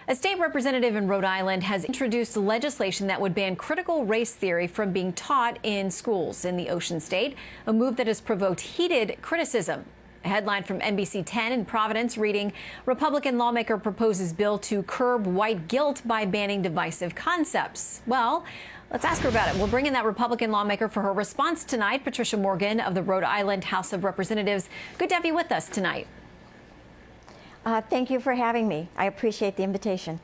A state representative in Rhode Island has introduced legislation that would ban critical race theory from being taught in schools in the Ocean State, a move that has provoked heated criticism. A headline from NBC 10 in Providence reading, Republican lawmaker proposes bill to curb white guilt by banning divisive concepts. Well, let's ask her about it. We'll bring in that Republican lawmaker for her response tonight. Patrica Morgan of the Rhode Island House of Representatives. Good to have you with us tonight. Thank you for having me. I appreciate the invitation.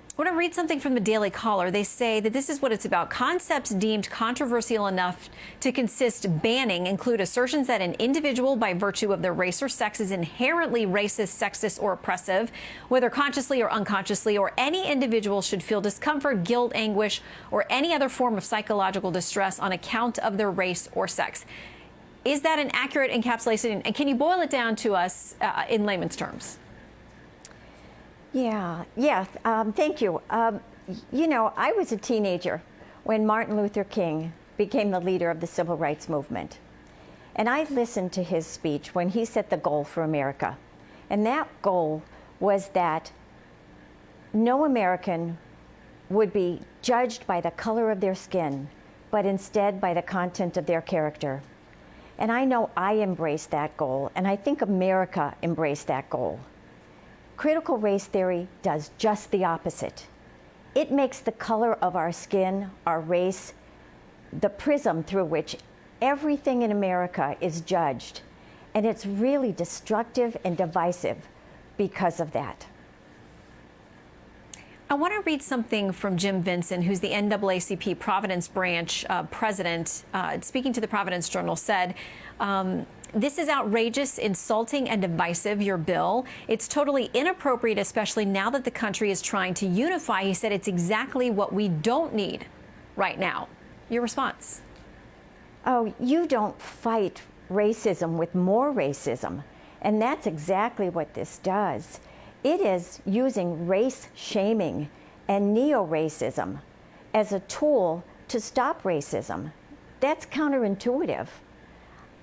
I want to read something from the Daily Caller. They say that this is what it's about. Concepts deemed controversial enough to consist banning include assertions that an individual by virtue of their race or sex is inherently racist, sexist, or oppressive, whether consciously or unconsciously, or any individual should feel discomfort, guilt, anguish, or any other form of psychological distress on account of their race or sex. Is that an accurate encapsulation? And can you boil it down to us in layman's terms? Thank you. You know, I was a teenager when Martin Luther King became the leader of the civil rights movement. And I listened to his speech when he set the goal for America. And that goal was that no American would be judged by the color of their skin, but instead by the content of their character. And I know I embraced that goal, and I think America embraced that goal. Critical race theory does just the opposite. It makes the color of our skin, our race, the prism through which everything in America is judged. And it's really destructive and divisive because of that. I want to read something from Jim Vinson, who's the NAACP Providence branch president, speaking to the Providence Journal, said, this is outrageous, insulting, and divisive, your bill. It's totally inappropriate, especially now that the country is trying to unify. He said it's exactly what we don't need right now. Your response? Oh, you don't fight racism with more racism. And that's exactly what this does. It is using race shaming and neo-racism as a tool to stop racism. That's counterintuitive.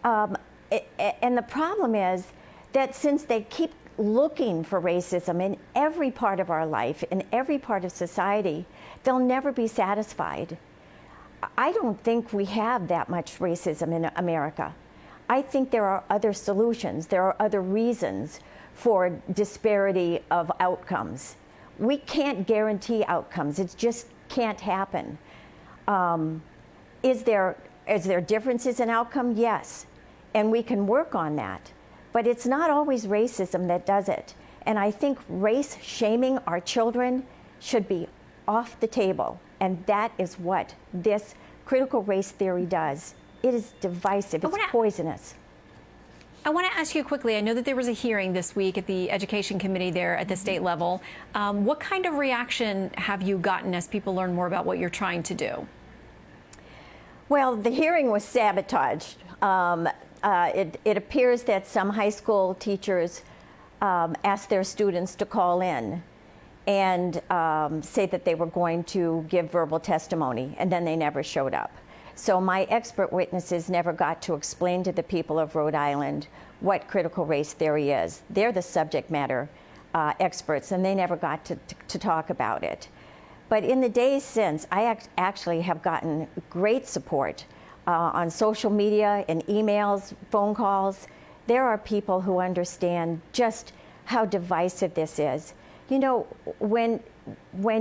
And the problem is that since they keep looking for racism in every part of our life, in every part of society, they'll never be satisfied. I don't think we have that much racism in America. I think there are other solutions. There are other reasons for disparity of outcomes. We can't guarantee outcomes. It just can't happen. Is there differences in outcome? Yes. And we can work on that. But it's not always racism that does it. And I think race shaming our children should be off the table. And that is what this critical race theory does. It is divisive. It's poisonous. I want to ask you quickly, I know that there was a hearing this week at the Education Committee there at the state level. What kind of reaction have you gotten as people learn more about what you're trying to do? Well, the hearing was sabotaged. It appears that some high school teachers asked their students to call in and say that they were going to give verbal testimony, and then they never showed up. So my expert witnesses never got to explain to the people of Rhode Island what critical race theory is. They're the subject matter experts, and they never got to talk about it. But in the days since, I actually have gotten great support on social media and emails, phone calls. There are people who understand just how divisive this is. You know, when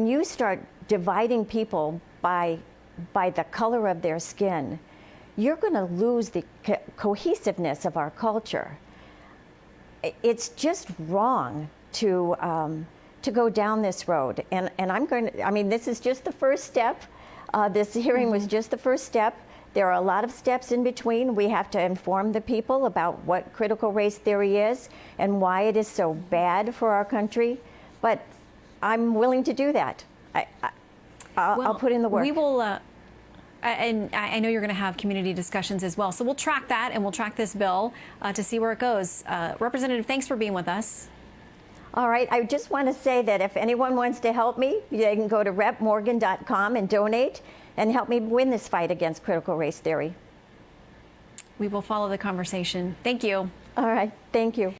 you start dividing people by the color of their skin, you're going to lose the cohesiveness of our culture. It's just wrong to go down this road. And I mean, this is just the first step. This hearing was just the first step. There are a lot of steps in between. We have to inform the people about what critical race theory is and why it is so bad for our country. But I'm willing to do that. I'll put in the work. We will, and I know you're going to have community discussions as well. So we'll track that, and we'll track this bill to see where it goes. Representative, thanks for being with us. All right. I just want to say that if anyone wants to help me, they can go to repmorgan.com and donate and help me win this fight against critical race theory. We will follow the conversation. Thank you. All right. Thank you.